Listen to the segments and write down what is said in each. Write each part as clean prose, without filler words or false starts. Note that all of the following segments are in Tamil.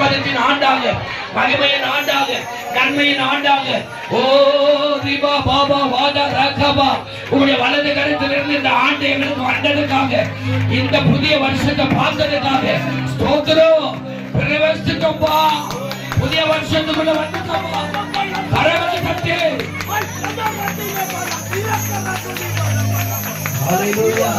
ஆசீர்வாதத்தின் ஆண்டாக, மகிமையின் ஆண்டாக, நன்மையின் ஆண்டாக. ஓ ரிபா பாபா வாதா ரகபா, உங்களுடைய வலது கரத்திலிருந்து இந்த ஆண்டு எங்களுக்கு வந்ததுக்காக, இந்த புதிய வருஷத்தை பார்த்ததுக்காக ஸ்தோத்திரம். பிரவேசிக்கப்பா, புதிய வருஷத்துக்குள்ள வந்துக்கப்பா. கரங்களை தட்டி Hallelujah,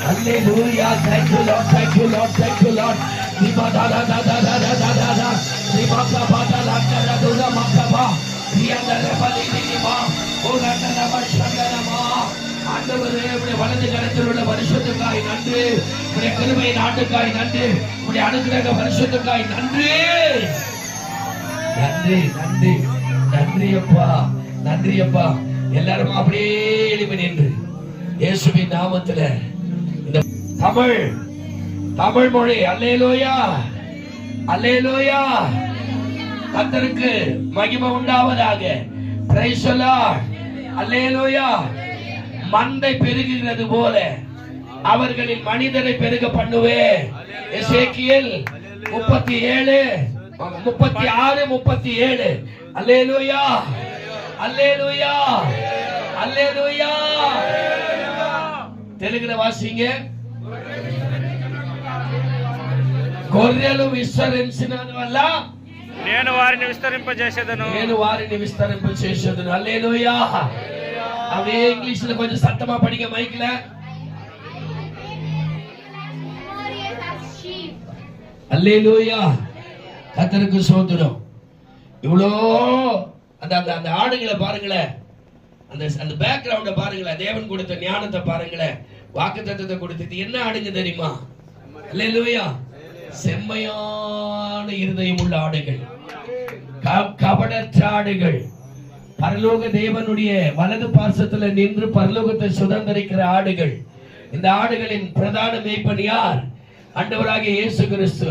Hallelujah, thank you Lord, thank you Lord, thank you Lord. Riba da da da da da da da da da, riba da ba da la da da da da ma da ba, riya da da ba li li ma, o da da da ba shanda da ma. ஆண்டவரே, உம்முடைய வலது கரத்தில் உள்ள பரிசுத்தத்துக்காய் நன்றி, உம்முடைய கிருபையின் ஆண்டுக்காய் நன்றி, உம்முடைய அனுக்கிரக பரிசுத்தத்துக்காய் நன்றி, நன்றி நன்றி நன்றி அப்பா, நன்றி அப்பா. எல்லாரும் அப்படியே எழுப்பி நின்று இயேசுவின் நாமத்துல இந்த தமிழ் மொழி அல்லேலூயா அல்லேலூயா, கர்த்தருக்கு மகிமை உண்டாவதாக. பிரைஸ் தி லார்ட், அல்லேலூயா. மந்தை பெருகுகிறது போல அவர்களில் மனிதரை பெருக பண்ணுவேன். எசேக்கியேல் 37 36 37. அல்லேலூயா அல்லேலூயா அல்லேலூயா. தெலுங்குல வாசிங்க. గొర్రెలు విస్తరించినది వల్ల నేను వారిని విస్తరింపజేసేదను, அல்லேலூயா. அப்படியே இங்கிலீஷ்ல கொஞ்சம் சத்தமா படிங்க மைக்ல. அல்லேலூயா, கர்த்தருக்கு ஸ்தோத்திரம். இவ்வளோ அந்த ஆடுகளை பாருங்களேன், அந்த பேக்ரவுண்ட பாருங்களேன், தேவன் கொடுத்த ஞானத்தை பாருங்களேன், வாக்குத்தத்தத்தை கொடுத்தது என்ன ஆடுங்க தெரியுமா? அல்லேலூயா. செம்மையான இருதயம் உள்ள ஆடுகள், கபடற்ற ஆடுகள், பரலோக தேவனுடைய வலது பார்சத்துல நின்று பரலோகத்தை சுதந்திரிக்கிற ஆடுகள். இந்த ஆடுகளின் பிரதான மேய்ப்பன் யார்? ஆண்டவராகிய இயேசு கிறிஸ்து.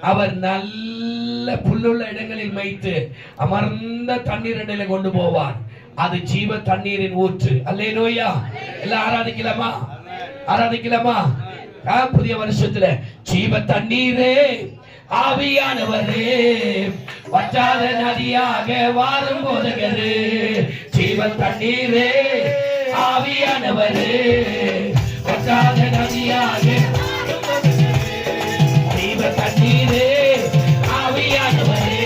அவர் நல்ல புல்லுள்ள இடங்களில் மேய்த்து அமர்ந்த தண்ணீர் இடையில கொண்டு போவார். அது ஜீவ தண்ணீரின் ஊற்று. அல்லேலூயா. எல்லாம் ஆராதிக்கலாமா? ஆராதிக்கலாமா? புதிய வருஷத்துல ஜீவ தண்ணீரே, ஆவியானவரே, வற்றாத நதியாக வாரும் போதகரே, ஜீவ தண்ணீரே, ஆவியானவரே, வற்றாத நதியாக, ஜீவ தண்ணீரே, ஆவியானவரே,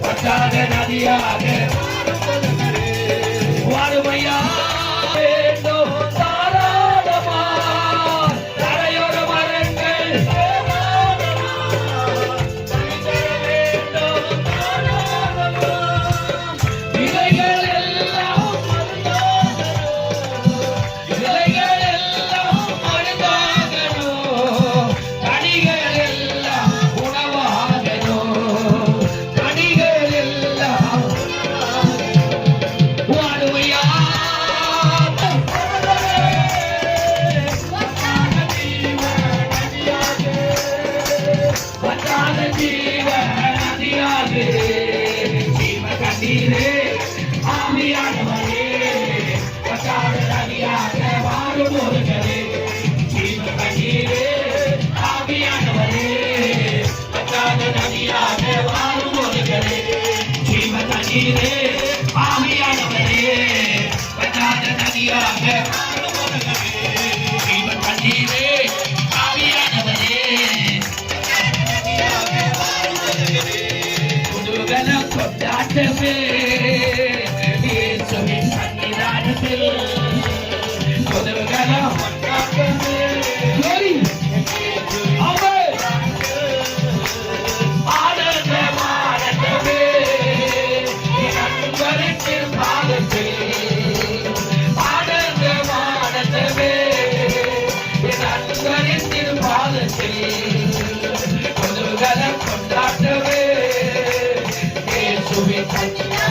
வற்றாத நதியாக வாருமையா. Thank you.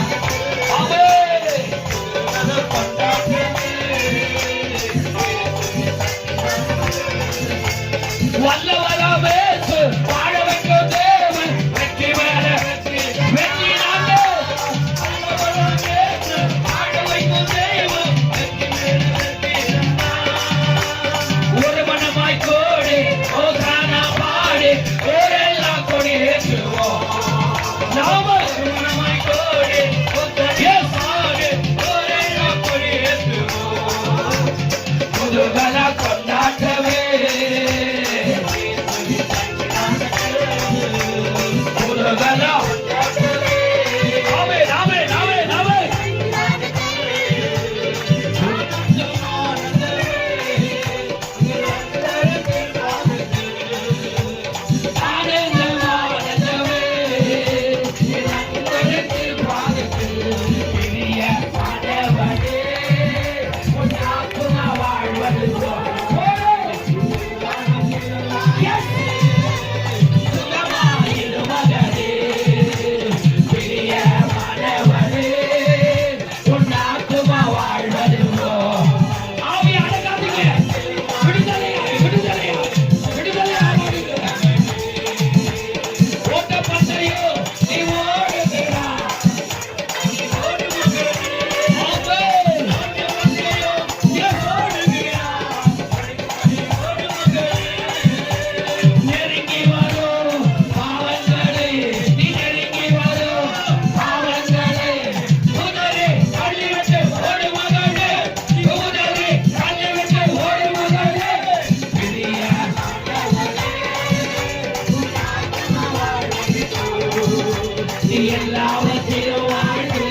நீ எல்லாவற்றையும் வாழ்ந்து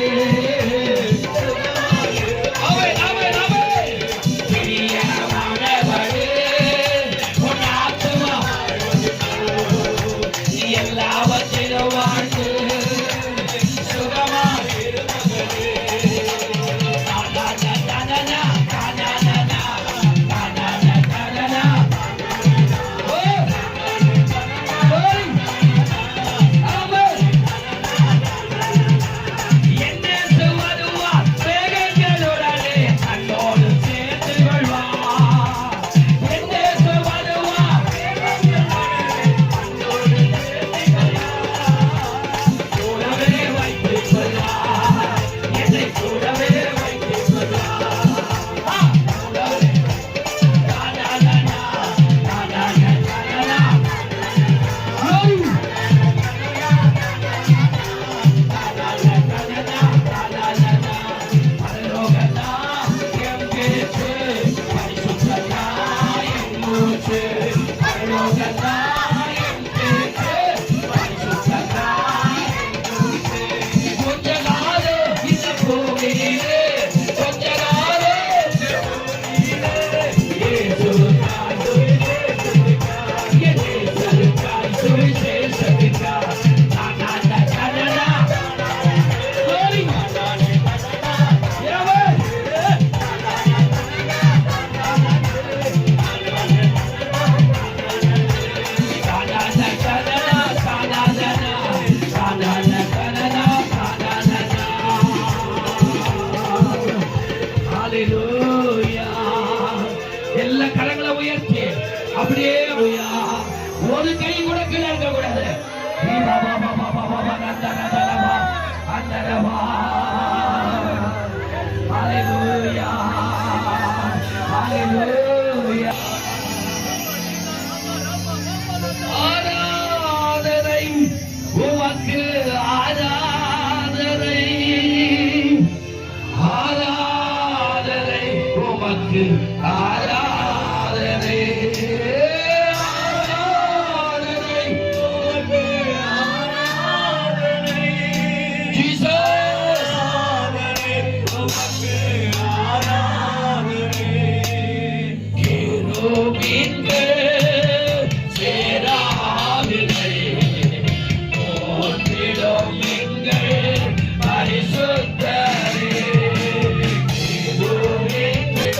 ஆமென் ஆமென் ஆமென் பிரியமானவரே உன் ஆத்துமா நீ எல்லாவற்றையும் வாழ்ந்து சுகமாக இருப்பவரே எல்லா கரங்களை உயர்த்தி அப்படியே ஒரு கை கூட கீழே இருக்க கூடாது ஆராதனை உமக்கு ஆராதனை ஆராதனை உமக்கு ஆராதனை ஆராதனை உமக்கு ஆராதனை ஜீசஸ் ஆராதனை உமக்கு ஆராதனை கேருபீன்கள் சேராவில்லை போற்றிடும் எங்கள் பரிசுத்தரே கேருபீன்கள்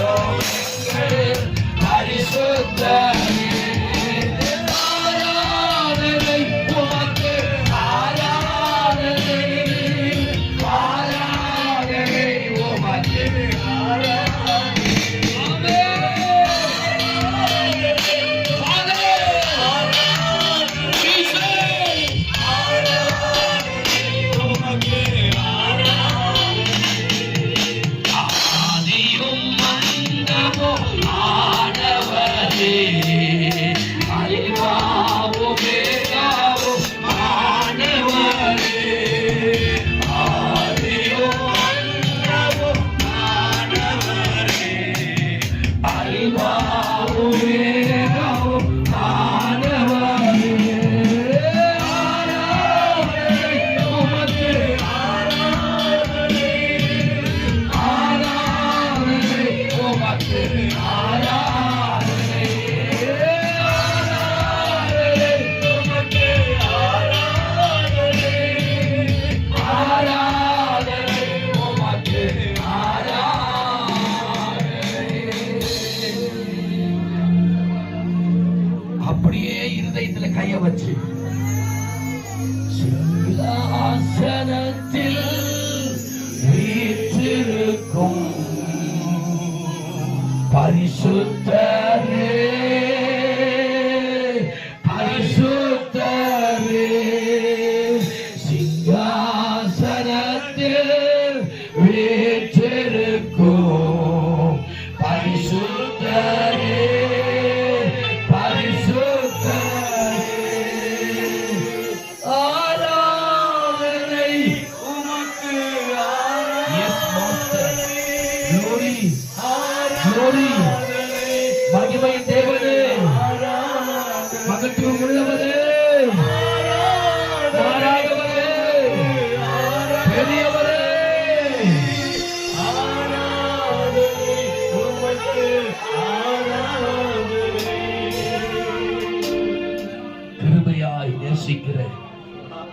நேசிக்கிறேன்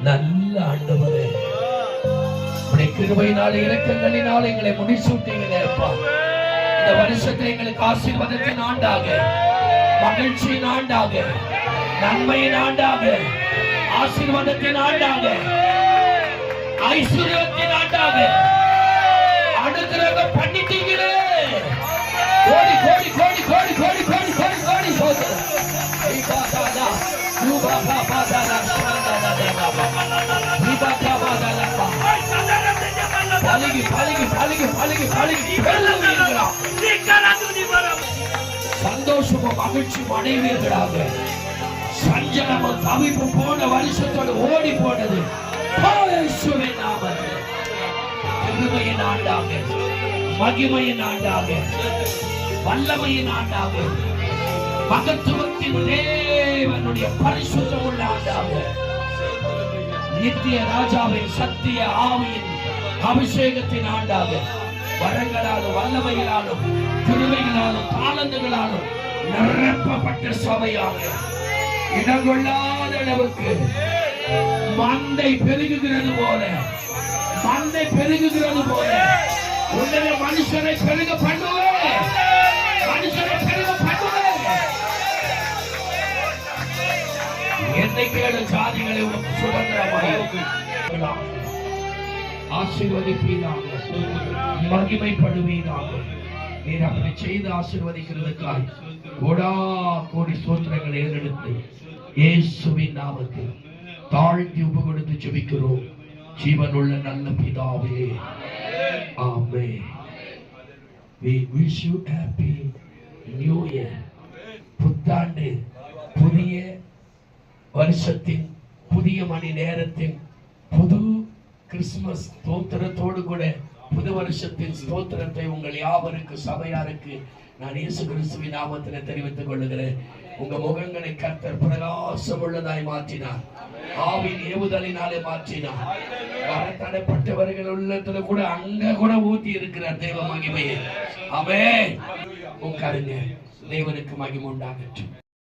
நல்ல ஆண்டவரே. உடைய கிருபையினால இரக்கங்களினால எங்களை முடிசூட்டீங்களே அப்பா. இந்த வருஷத்தை எங்களுக்கு ஆசீர்வாதத்தின் ஆண்டாக, மகிழ்ச்சியின் ஆண்டாக, நன்மையின் ஆண்டாக, ஆசீர்வாதத்தின் ஆண்டாக, ஐஸ்வர்யத்தின் ஆண்டாக அனுகிரகம் பண்ணிட்டீங்களே. கோடி கோடி கோடி கோடி கோடி கோடி கோடி கோடி சோதரம். பழகி பழகி பழகி பழகி பழகி சந்தோஷமும் மகிழ்ச்சியும் அடைவீர்களாக. சஞ்சலமும் தவிப்பும் போன வருஷத்தோடு ஓடி போனது கிருபையின் ஆண்டாக, மகிமையின் ஆண்டாக, வல்லமையின் ஆண்டாக, மகத்துவத்தின் தேவனுடைய பரிசுத்தம் உள்ள ஆண்டாக, நித்திய ராஜாவின் சத்திய ஆவியின் அபிஷேகத்தின் ஆண்டாக, வரங்களாலும் வல்லமைகளாலும் கிருபைகளாலும் தாளந்துகளாலும் நிரப்பப்பட்ட சபையாக, இடங்கொள்ளாத அளவுக்கு மந்தை பெருகுகிறது போல, மந்தை பெருகுகிறது போல உன்னை மனுஷனை பெருக பண்ணுவேன், மனுஷனை பெருக பண்ணுவேன். என்னை கேடு ஜாதிகளை உனக்கு சுதந்திரமாக ஆசீர்வதிப்பீராக, மகிமைப்படுவீராக. நீர் அப்படி செய்து ஆசீர்வதிக்கிறதுக்காய் கோடா கோடி ஸ்தோத்திரங்களை ஏறெடுத்து இயேசுவின் நாமத்தில் தாழ்த்தி ஒப்பு கொடுத்து ஜெபிக்கிறோம். ஜீவனுள்ள நல்ல பிதாவே, ஆமென். We wish you happy new year. புத்தாண்டு, புதிய வருஷத்தின் புதிய மணி நேரத்தின் புது கிறிஸ்துமஸ் ஸ்தோத்திரத்தோடு கூட புது வருஷத்தின் ஸ்தோத்திரத்தை உங்கள் யாவருக்கு சபையாருக்கு நான் இயேசு கிறிஸ்துவின் நாமத்தில் தெரிவித்துக் கொள்ளுகிறேன். உங்க முகங்களை கர்த்தர் பிரகாசம் உள்ளதாய் மாற்றினார், ஆவின் ஏவுதலினாலே மாற்றினார். தடைப்பட்டவர்கள் உள்ளத்துல கூட அங்க கூட ஊத்தி இருக்கிறார் தேவ மகிமையை. ஆமென். உட்காருங்க. தேவனுக்கு மகிமை உண்டாகட்டும்.